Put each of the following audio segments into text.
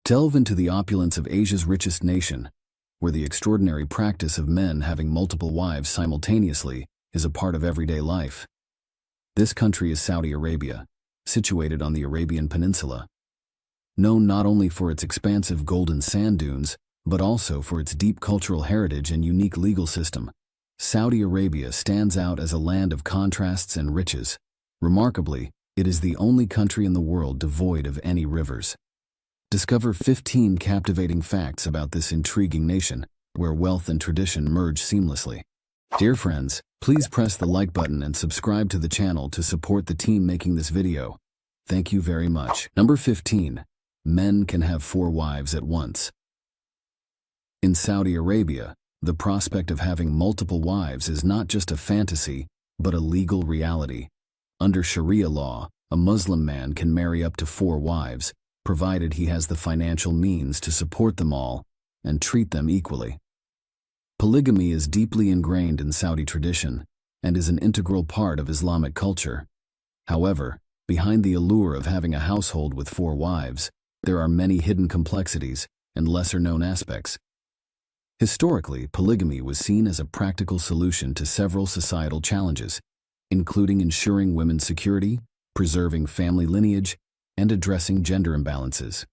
Delve into the opulence of Asia's richest nation, where the extraordinary practice of men having multiple wives simultaneously is a part of everyday life. This country is Saudi Arabia, situated on the Arabian Peninsula. Known not only for its expansive golden sand dunes, but also for its deep cultural heritage and unique legal system, Saudi Arabia stands out as a land of contrasts and riches. Remarkably, it is the only country in the world devoid of any rivers. Discover 15 captivating facts about this intriguing nation, where wealth and tradition merge seamlessly. Dear friends, please press the like button and subscribe to the channel to support the team making this video. Thank you very much. Number 15. Men can have 4 wives at once. In Saudi Arabia, the prospect of having multiple wives is not just a fantasy, but a legal reality. Under Sharia law, a Muslim man can marry up to 4 wives, provided he has the financial means to support them all and treat them equally. Polygamy is deeply ingrained in Saudi tradition and is an integral part of Islamic culture. However, behind the allure of having a household with 4 wives, there are many hidden complexities and lesser-known aspects. Historically, polygamy was seen as a practical solution to several societal challenges, including ensuring women's security, preserving family lineage, and addressing gender imbalances.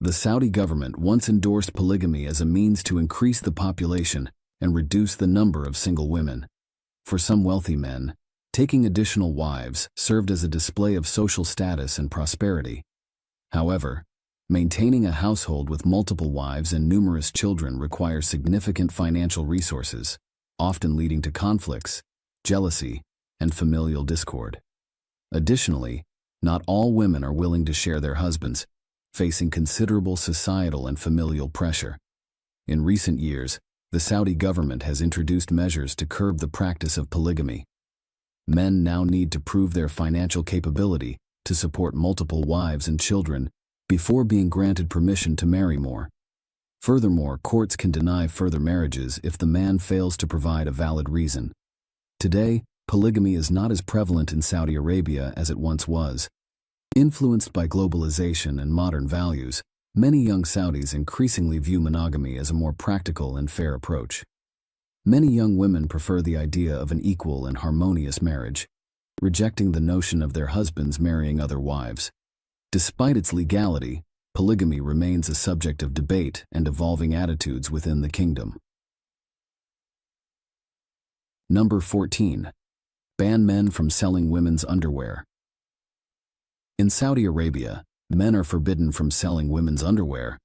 The Saudi government once endorsed polygamy as a means to increase the population and reduce the number of single women. For some wealthy men, taking additional wives served as a display of social status and prosperity. However, maintaining a household with multiple wives and numerous children requires significant financial resources, often leading to conflicts, jealousy, and familial discord. Additionally, not all women are willing to share their husbands, facing considerable societal and familial pressure. In recent years, the Saudi government has introduced measures to curb the practice of polygamy. Men now need to prove their financial capability to support multiple wives and children before being granted permission to marry more. Furthermore, courts can deny further marriages if the man fails to provide a valid reason. Today, polygamy is not as prevalent in Saudi Arabia as it once was. Influenced by globalization and modern values, many young Saudis increasingly view monogamy as a more practical and fair approach. Many young women prefer the idea of an equal and harmonious marriage, rejecting the notion of their husbands marrying other wives. Despite its legality, polygamy remains a subject of debate and evolving attitudes within the kingdom. Number 14. Ban men from selling women's underwear. In Saudi Arabia, men are forbidden from selling women's underwear,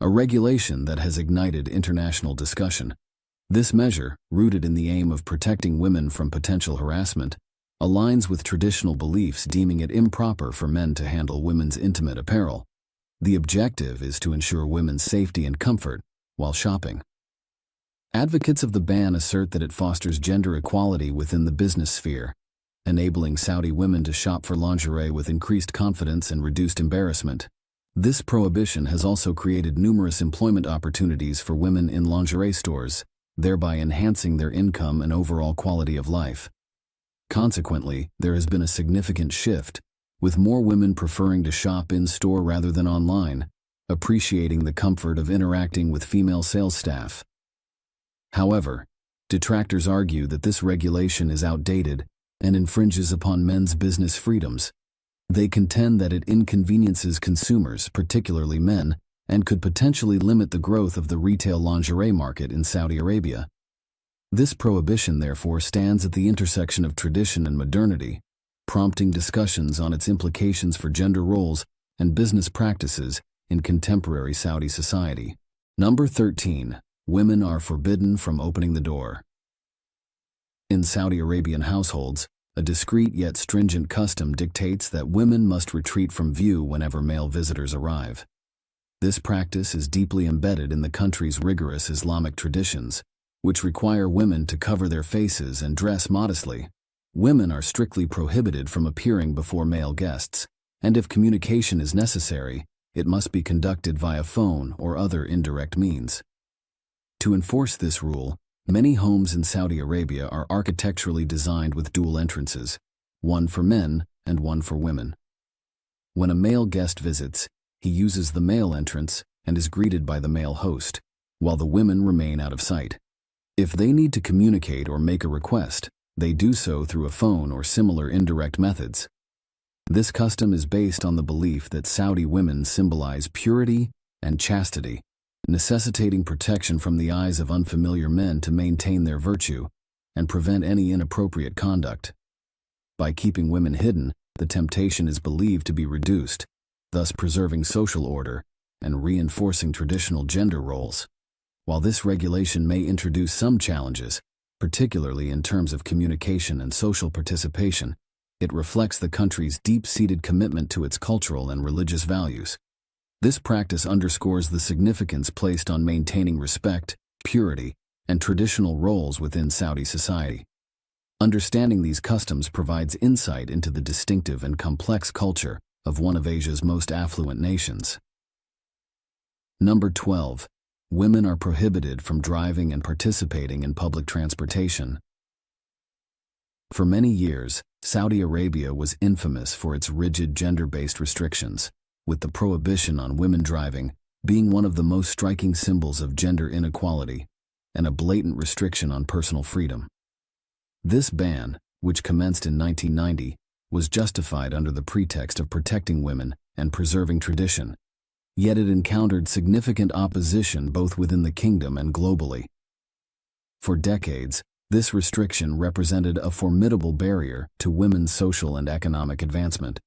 a regulation that has ignited international discussion. This measure, rooted in the aim of protecting women from potential harassment, aligns with traditional beliefs deeming it improper for men to handle women's intimate apparel. The objective is to ensure women's safety and comfort while shopping. Advocates of the ban assert that it fosters gender equality within the business sphere, enabling Saudi women to shop for lingerie with increased confidence and reduced embarrassment. This prohibition has also created numerous employment opportunities for women in lingerie stores, thereby enhancing their income and overall quality of life. Consequently, there has been a significant shift, with more women preferring to shop in-store rather than online, appreciating the comfort of interacting with female sales staff. However, detractors argue that this regulation is outdated and infringes upon men's business freedoms. They contend that it inconveniences consumers, particularly men, and could potentially limit the growth of the retail lingerie market in Saudi Arabia. This prohibition, therefore, stands at the intersection of tradition and modernity, prompting discussions on its implications for gender roles and business practices in contemporary Saudi society. Number 13. Women are forbidden from opening the door. In Saudi Arabian households, a discreet yet stringent custom dictates that women must retreat from view whenever male visitors arrive. This practice is deeply embedded in the country's rigorous Islamic traditions, which require women to cover their faces and dress modestly. Women are strictly prohibited from appearing before male guests, and if communication is necessary, it must be conducted via phone or other indirect means. To enforce this rule, many homes in Saudi Arabia are architecturally designed with dual entrances, one for men and one for women. When a male guest visits, He uses the male entrance and is greeted by the male host, while the women remain out of sight. If they need to communicate or make a request, they do so through a phone or similar indirect methods. This custom is based on the belief that Saudi women symbolize purity and chastity, necessitating protection from the eyes of unfamiliar men to maintain their virtue and prevent any inappropriate conduct. By keeping women hidden, the temptation is believed to be reduced, thus preserving social order and reinforcing traditional gender roles. While this regulation may introduce some challenges, particularly in terms of communication and social participation, it reflects the country's deep-seated commitment to its cultural and religious values. This practice underscores the significance placed on maintaining respect, purity, and traditional roles within Saudi society. Understanding these customs provides insight into the distinctive and complex culture of one of Asia's most affluent nations. Number 12. Women are prohibited from driving and participating in public transportation. For many years, Saudi Arabia was infamous for its rigid gender-based restrictions, with the prohibition on women driving being one of the most striking symbols of gender inequality and a blatant restriction on personal freedom. This ban, which commenced in 1990, was justified under the pretext of protecting women and preserving tradition, yet it encountered significant opposition both within the kingdom and globally. For decades, this restriction represented a formidable barrier to women's social and economic advancement.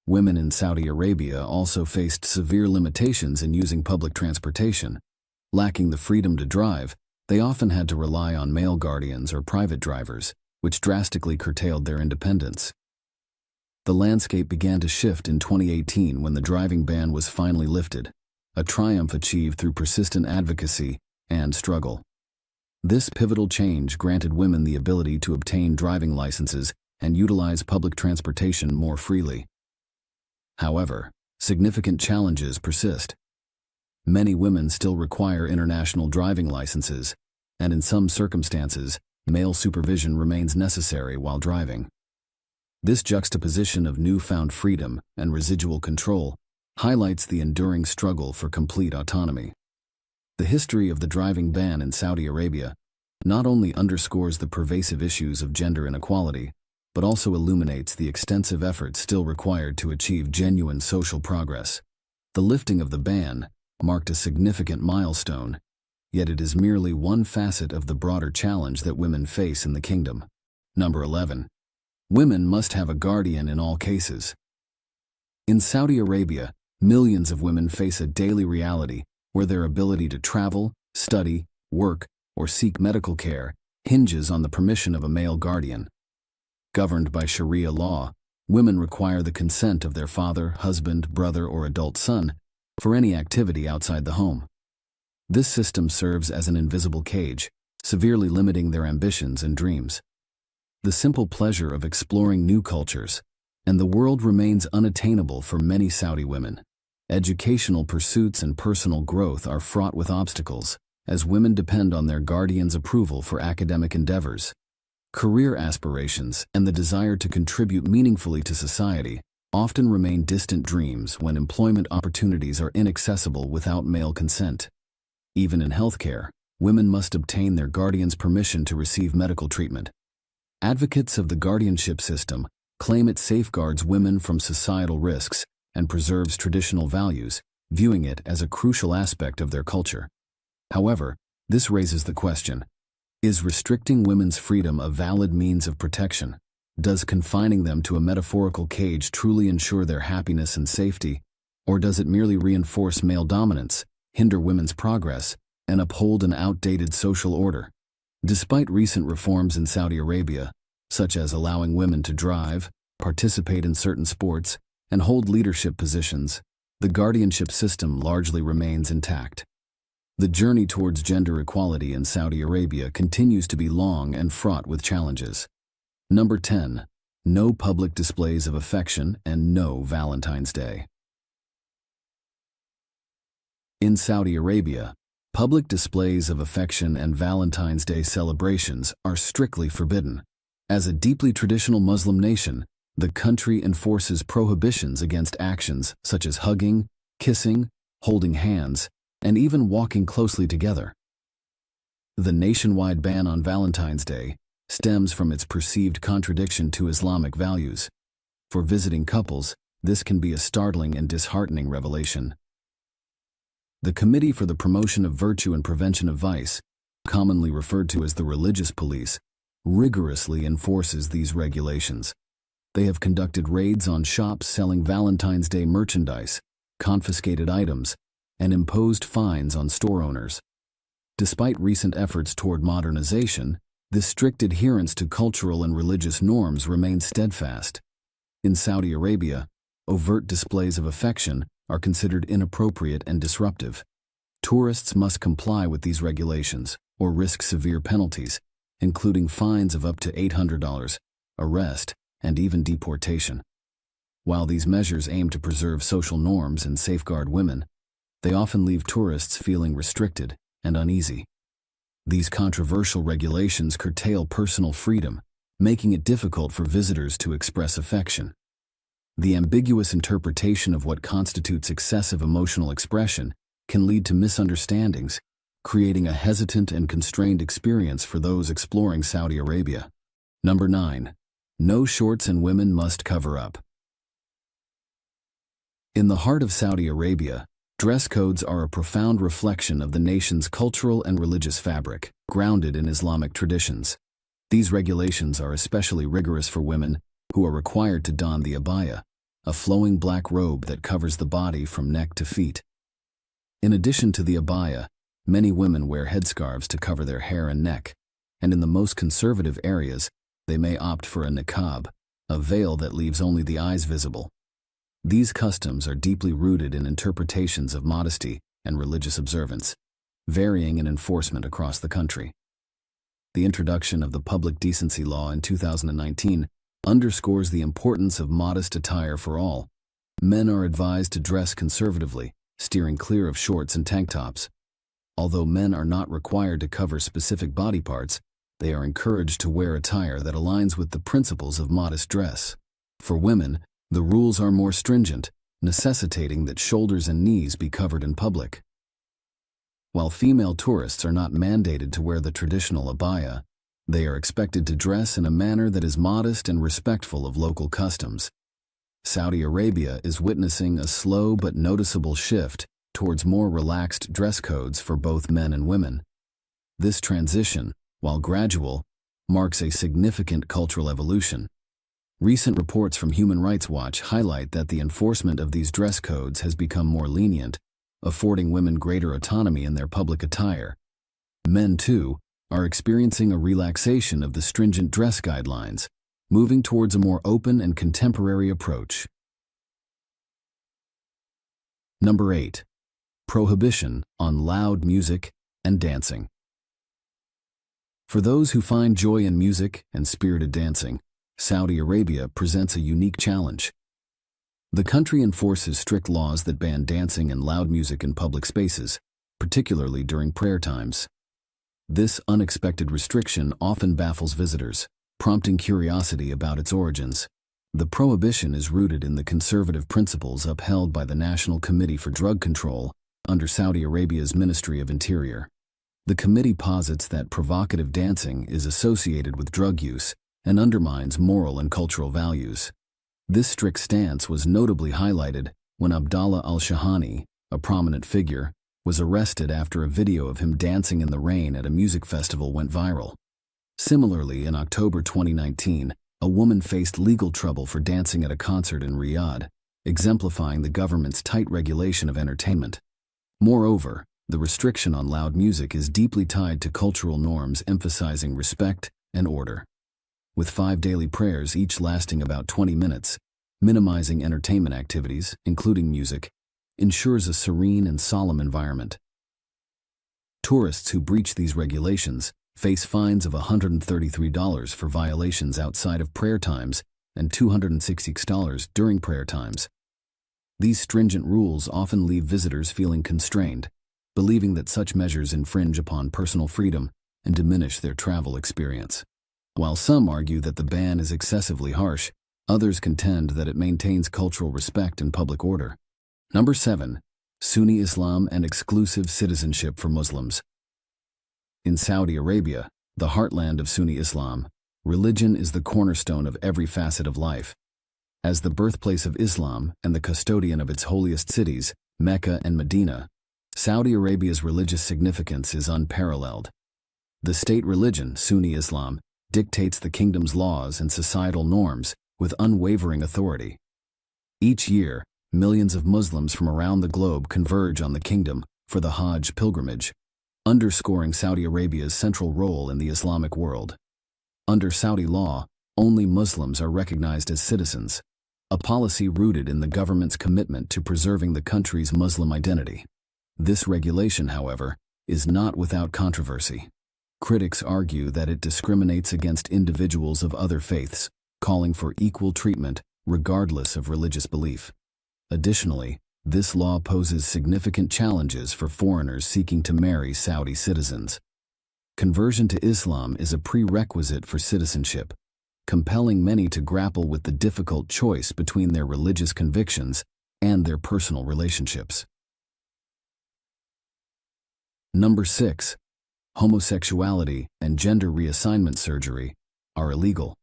Women in Saudi Arabia also faced severe limitations in using public transportation. Lacking the freedom to drive, they often had to rely on male guardians or private drivers, which drastically curtailed their independence. The landscape began to shift in 2018 when the driving ban was finally lifted, a triumph achieved through persistent advocacy and struggle. This pivotal change granted women the ability to obtain driving licenses and utilize public transportation more freely. However, significant challenges persist. Many women still require international driving licenses, and in some circumstances, male supervision remains necessary while driving. This juxtaposition of newfound freedom and residual control highlights the enduring struggle for complete autonomy. The history of the driving ban in Saudi Arabia not only underscores the pervasive issues of gender inequality, but also illuminates the extensive efforts still required to achieve genuine social progress. The lifting of the ban marked a significant milestone, yet it is merely one facet of the broader challenge that women face in the kingdom. Number 11. Women must have a guardian in all cases. In Saudi Arabia, millions of women face a daily reality where their ability to travel, study, work, or seek medical care hinges on the permission of a male guardian. Governed by Sharia law, women require the consent of their father, husband, brother, or adult son for any activity outside the home. This system serves as an invisible cage, severely limiting their ambitions and dreams. The simple pleasure of exploring new cultures and the world remains unattainable for many Saudi women. Educational pursuits and personal growth are fraught with obstacles, as women depend on their guardian's approval for academic endeavors. Career aspirations and the desire to contribute meaningfully to society often remain distant dreams when employment opportunities are inaccessible without male consent. Even in healthcare, women must obtain their guardian's permission to receive medical treatment. Advocates of the guardianship system claim it safeguards women from societal risks and preserves traditional values, viewing it as a crucial aspect of their culture. However, this raises the question: is restricting women's freedom a valid means of protection? Does confining them to a metaphorical cage truly ensure their happiness and safety, or does it merely reinforce male dominance, hinder women's progress, and uphold an outdated social order? Despite recent reforms in Saudi Arabia, such as allowing women to drive, participate in certain sports, and hold leadership positions, the guardianship system largely remains intact. The journey towards gender equality in Saudi Arabia continues to be long and fraught with challenges. Number 10. No public displays of affection and no Valentine's Day. In Saudi Arabia, public displays of affection and Valentine's Day celebrations are strictly forbidden. As a deeply traditional Muslim nation, The country enforces prohibitions against actions such as hugging, kissing, holding hands, and even walking closely together. The nationwide ban on Valentine's Day stems from its perceived contradiction to Islamic values. For visiting couples, this can be a startling and disheartening revelation. The Committee for the Promotion of Virtue and Prevention of Vice, commonly referred to as the religious police, rigorously enforces these regulations. They have conducted raids on shops selling Valentine's Day merchandise, confiscated items, and imposed fines on store owners. Despite recent efforts toward modernization, this strict adherence to cultural and religious norms remains steadfast. In Saudi Arabia, overt displays of affection are considered inappropriate and disruptive. Tourists must comply with these regulations or risk severe penalties, including fines of up to $800, arrest, and even deportation. While these measures aim to preserve social norms and safeguard women, they often leave tourists feeling restricted and uneasy. These controversial regulations curtail personal freedom, making it difficult for visitors to express affection. The ambiguous interpretation of what constitutes excessive emotional expression can lead to misunderstandings, creating a hesitant and constrained experience for those exploring Saudi Arabia. Number 9. No shorts and women must cover up. In the heart of Saudi Arabia, dress codes are a profound reflection of the nation's cultural and religious fabric, grounded in Islamic traditions. These regulations are especially rigorous for women, who are required to don the abaya, a flowing black robe that covers the body from neck to feet. In addition to the abaya, many women wear headscarves to cover their hair and neck, and in the most conservative areas, they may opt for a niqab, a veil that leaves only the eyes visible. These customs are deeply rooted in interpretations of modesty and religious observance, varying in enforcement across the country. The introduction of the Public Decency Law in 2019 underscores the importance of modest attire for all. Men are advised to dress conservatively, steering clear of shorts and tank tops. Although men are not required to cover specific body parts, they are encouraged to wear attire that aligns with the principles of modest dress. For women, the rules are more stringent, necessitating that shoulders and knees be covered in public. While female tourists are not mandated to wear the traditional abaya, they are expected to dress in a manner that is modest and respectful of local customs. Saudi Arabia is witnessing a slow but noticeable shift towards more relaxed dress codes for both men and women. This transition, while gradual, marks a significant cultural evolution. Recent reports from Human Rights Watch highlight that the enforcement of these dress codes has become more lenient, affording women greater autonomy in their public attire. Men, too, are experiencing a relaxation of the stringent dress guidelines, moving towards a more open and contemporary approach. Number 8. Prohibition on loud music and dancing. For those who find joy in music and spirited dancing, Saudi Arabia presents a unique challenge. The country enforces strict laws that ban dancing and loud music in public spaces, particularly during prayer times. This unexpected restriction often baffles visitors, prompting curiosity about its origins. The prohibition is rooted in the conservative principles upheld by the National Committee for Drug Control under Saudi Arabia's Ministry of Interior. The committee posits that provocative dancing is associated with drug use and undermines moral and cultural values. This strict stance was notably highlighted when Abdallah al-Shahani, a prominent figure, was arrested after a video of him dancing in the rain at a music festival went viral. Similarly, in October 2019, a woman faced legal trouble for dancing at a concert in Riyadh, exemplifying the government's tight regulation of entertainment. Moreover, the restriction on loud music is deeply tied to cultural norms emphasizing respect and order. With 5 daily prayers each lasting about 20 minutes, minimizing entertainment activities, including music, ensures a serene and solemn environment. Tourists who breach these regulations face fines of $133 for violations outside of prayer times and $266 during prayer times. These stringent rules often leave visitors feeling constrained, believing that such measures infringe upon personal freedom and diminish their travel experience. While some argue that the ban is excessively harsh, Others contend that it maintains cultural respect and public order. Number 7. Sunni Islam and exclusive citizenship for Muslims. In Saudi Arabia, the heartland of Sunni Islam, religion is the cornerstone of every facet of life. As the birthplace of Islam and the custodian of its holiest cities, Mecca and Medina, Saudi Arabia's religious significance is unparalleled. The state religion, Sunni Islam, dictates the kingdom's laws and societal norms with unwavering authority. Each year, millions of Muslims from around the globe converge on the kingdom for the Hajj pilgrimage, underscoring Saudi Arabia's central role in the Islamic world. Under Saudi law, only Muslims are recognized as citizens, a policy rooted in the government's commitment to preserving the country's Muslim identity. This regulation, however, is not without controversy. Critics argue that it discriminates against individuals of other faiths, calling for equal treatment regardless of religious belief. Additionally, this law poses significant challenges for foreigners seeking to marry Saudi citizens. Conversion to Islam is a prerequisite for citizenship, compelling many to grapple with the difficult choice between their religious convictions and their personal relationships. Number 6. Homosexuality and gender reassignment surgery are illegal.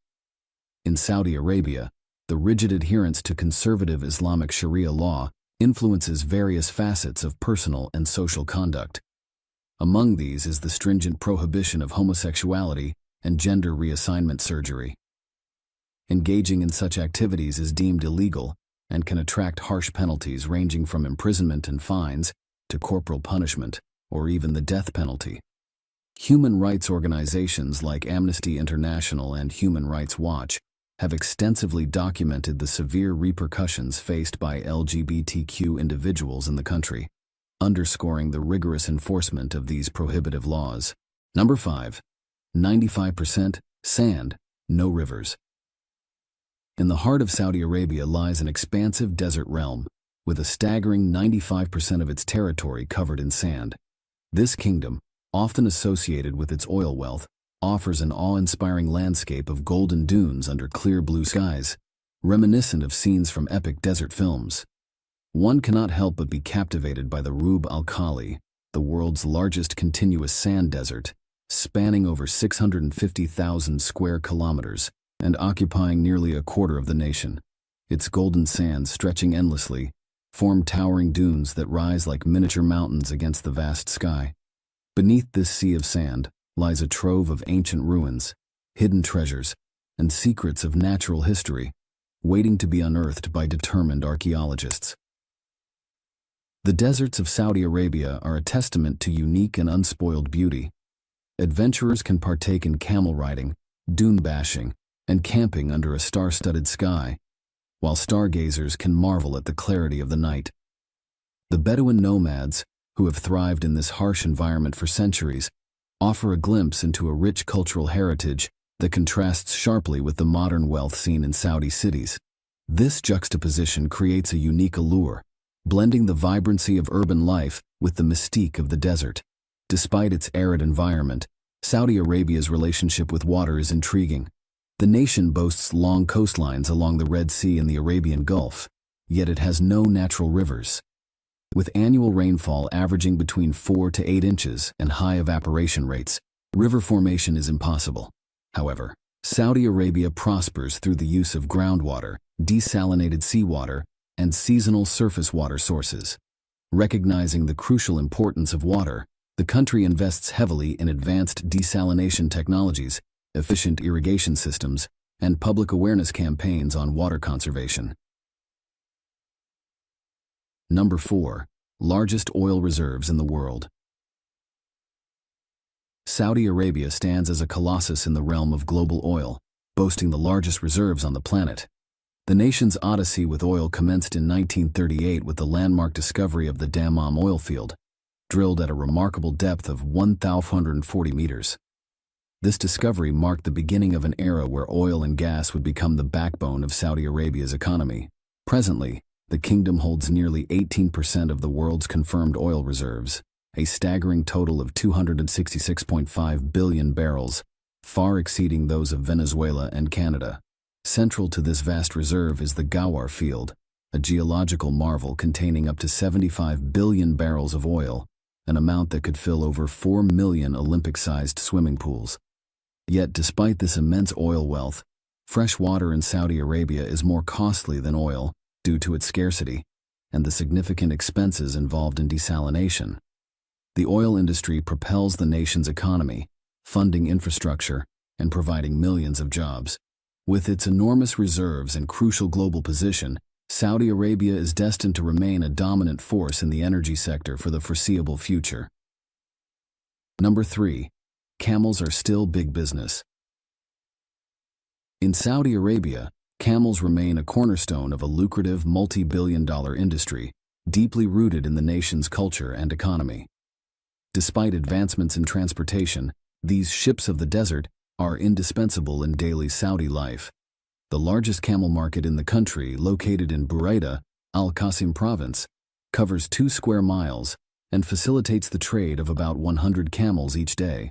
In Saudi Arabia, the rigid adherence to conservative Islamic Sharia law influences various facets of personal and social conduct. Among these is the stringent prohibition of homosexuality and gender reassignment surgery. Engaging in such activities is deemed illegal and can attract harsh penalties ranging from imprisonment and fines to corporal punishment or even the death penalty. Human rights organizations like Amnesty International and Human Rights Watch have extensively documented the severe repercussions faced by LGBTQ individuals in the country, underscoring the rigorous enforcement of these prohibitive laws. Number 5. 95% sand, no rivers. In the heart of Saudi Arabia lies an expansive desert realm, with a staggering 95% of its territory covered in sand. This kingdom, often associated with its oil wealth, offers an awe-inspiring landscape of golden dunes under clear blue skies, reminiscent of scenes from epic desert films. One cannot help but be captivated by the Rub al Khali, the world's largest continuous sand desert, spanning over 650,000 square kilometers and occupying nearly a quarter of the nation. Its golden sands, stretching endlessly, form towering dunes that rise like miniature mountains against the vast sky. Beneath this sea of sand lies a trove of ancient ruins, hidden treasures, and secrets of natural history, waiting to be unearthed by determined archaeologists. The deserts of Saudi Arabia are a testament to unique and unspoiled beauty. Adventurers can partake in camel riding, dune bashing, and camping under a star-studded sky, while stargazers can marvel at the clarity of the night. The Bedouin nomads, who have thrived in this harsh environment for centuries, offer a glimpse into a rich cultural heritage that contrasts sharply with the modern wealth seen in Saudi cities. This juxtaposition creates a unique allure, blending the vibrancy of urban life with the mystique of the desert. Despite its arid environment, Saudi Arabia's relationship with water is intriguing. The nation boasts long coastlines along the Red Sea and the Arabian Gulf, yet it has no natural rivers. With annual rainfall averaging between 4 to 8 inches and high evaporation rates, river formation is impossible. However, Saudi Arabia prospers through the use of groundwater, desalinated seawater, and seasonal surface water sources. Recognizing the crucial importance of water, the country invests heavily in advanced desalination technologies, efficient irrigation systems, and public awareness campaigns on water conservation. Number 4. Largest oil reserves in the world. Saudi Arabia stands as a colossus in the realm of global oil, boasting the largest reserves on the planet. The nation's odyssey with oil commenced in 1938 with the landmark discovery of the Dammam oil field, drilled at a remarkable depth of 1,240 meters. This discovery marked the beginning of an era where oil and gas would become the backbone of Saudi Arabia's economy. Presently, the kingdom holds nearly 18% of the world's confirmed oil reserves, a staggering total of 266.5 billion barrels, far exceeding those of Venezuela and Canada. Central to this vast reserve is the Gawar Field, a geological marvel containing up to 75 billion barrels of oil, an amount that could fill over 4 million Olympic-sized swimming pools. Yet despite this immense oil wealth, fresh water in Saudi Arabia is more costly than oil due to its scarcity and the significant expenses involved in desalination. The oil industry propels the nation's economy, funding infrastructure and providing millions of jobs. With its enormous reserves and crucial global position, Saudi Arabia is destined to remain a dominant force in the energy sector for the foreseeable future. Number 3. Camels are still big business. In Saudi Arabia, camels remain a cornerstone of a lucrative multi-billion-dollar industry, deeply rooted in the nation's culture and economy. Despite advancements in transportation, these ships of the desert are indispensable in daily Saudi life. The largest camel market in the country, located in Buraida, Al-Qasim province, covers 2 square miles and facilitates the trade of about 100 camels each day.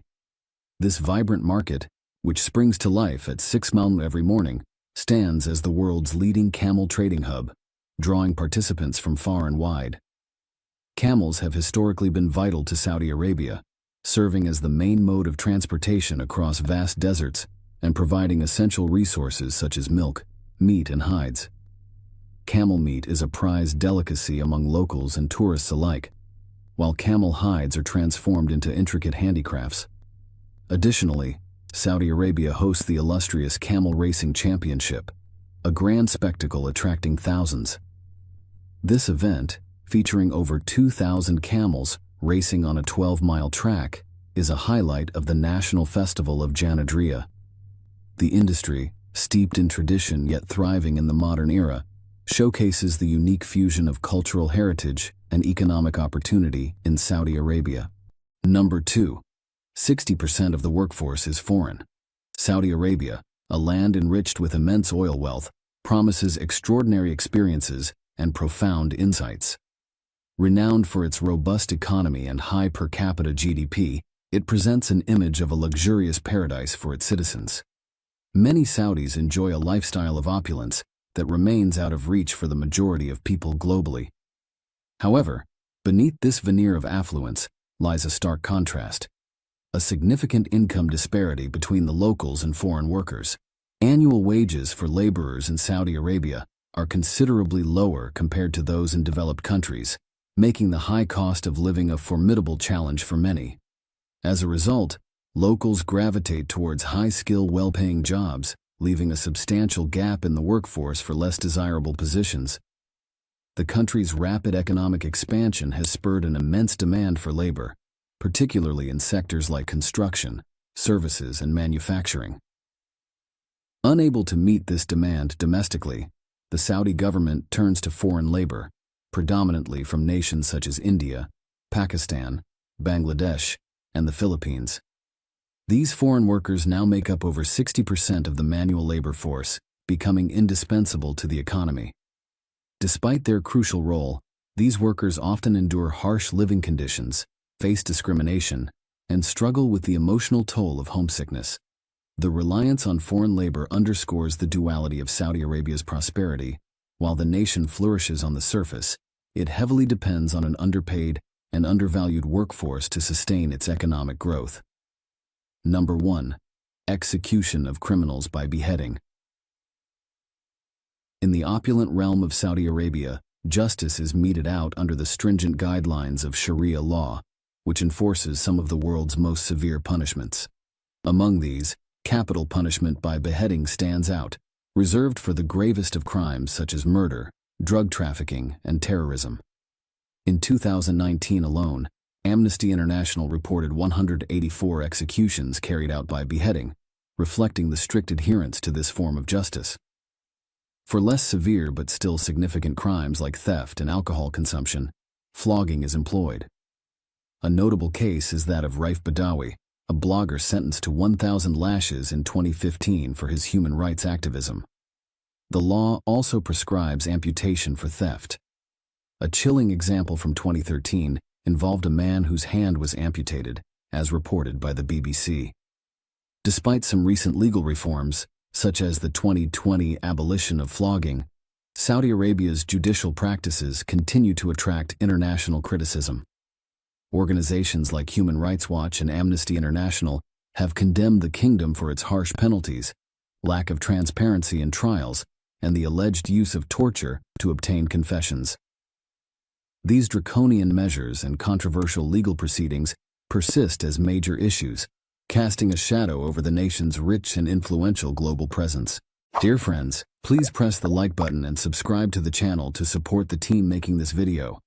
This vibrant market, which springs to life at 6 a.m. every morning, stands as the world's leading camel trading hub, drawing participants from far and wide. Camels have historically been vital to Saudi Arabia, serving as the main mode of transportation across vast deserts and providing essential resources such as milk, meat, and hides. Camel meat is a prized delicacy among locals and tourists alike, while camel hides are transformed into intricate handicrafts. Additionally, Saudi Arabia hosts the illustrious Camel Racing Championship, a grand spectacle attracting thousands. This event, featuring over 2,000 camels racing on a 12-mile track, is a highlight of the national festival of Janadria. The industry, steeped in tradition yet thriving in the modern era, showcases the unique fusion of cultural heritage and economic opportunity in Saudi Arabia. Number 2. 60% of the workforce is foreign. Saudi Arabia, a land enriched with immense oil wealth, promises extraordinary experiences and profound insights. Renowned for its robust economy and high per capita GDP, it presents an image of a luxurious paradise for its citizens. Many Saudis enjoy a lifestyle of opulence that remains out of reach for the majority of people globally. However, beneath this veneer of affluence lies a stark contrast: a significant income disparity between the locals and foreign workers. Annual wages for laborers in Saudi Arabia are considerably lower compared to those in developed countries, making the high cost of living a formidable challenge for many. As a result, locals gravitate towards high-skill, well-paying jobs, leaving a substantial gap in the workforce for less desirable positions. The country's rapid economic expansion has spurred an immense demand for labor, particularly in sectors like construction, services, and manufacturing. Unable to meet this demand domestically, the Saudi government turns to foreign labor, predominantly from nations such as India, Pakistan, Bangladesh, and the Philippines. These foreign workers now make up over 60% of the manual labor force, becoming indispensable to the economy. Despite their crucial role, these workers often endure harsh living conditions, face discrimination, and struggle with the emotional toll of homesickness. The reliance on foreign labor underscores the duality of Saudi Arabia's prosperity. While the nation flourishes on the surface, it heavily depends on an underpaid and undervalued workforce to sustain its economic growth. Number 1. Execution of criminals by beheading. In the opulent realm of Saudi Arabia, justice is meted out under the stringent guidelines of Sharia law, which enforces some of the world's most severe punishments. Among these, capital punishment by beheading stands out, reserved for the gravest of crimes such as murder, drug trafficking, and terrorism. In 2019 alone, Amnesty International reported 184 executions carried out by beheading, reflecting the strict adherence to this form of justice. For less severe but still significant crimes like theft and alcohol consumption, flogging is employed. A notable case is that of Raif Badawi, a blogger sentenced to 1,000 lashes in 2015 for his human rights activism. The law also prescribes amputation for theft. A chilling example from 2013 involved a man whose hand was amputated, as reported by the BBC. Despite some recent legal reforms, such as the 2020 abolition of flogging, Saudi Arabia's judicial practices continue to attract international criticism. Organizations like Human Rights Watch and Amnesty International have condemned the kingdom for its harsh penalties, lack of transparency in trials, and the alleged use of torture to obtain confessions. These draconian measures and controversial legal proceedings persist as major issues, casting a shadow over the nation's rich and influential global presence. Dear friends, please press the like button and subscribe to the channel to support the team making this video.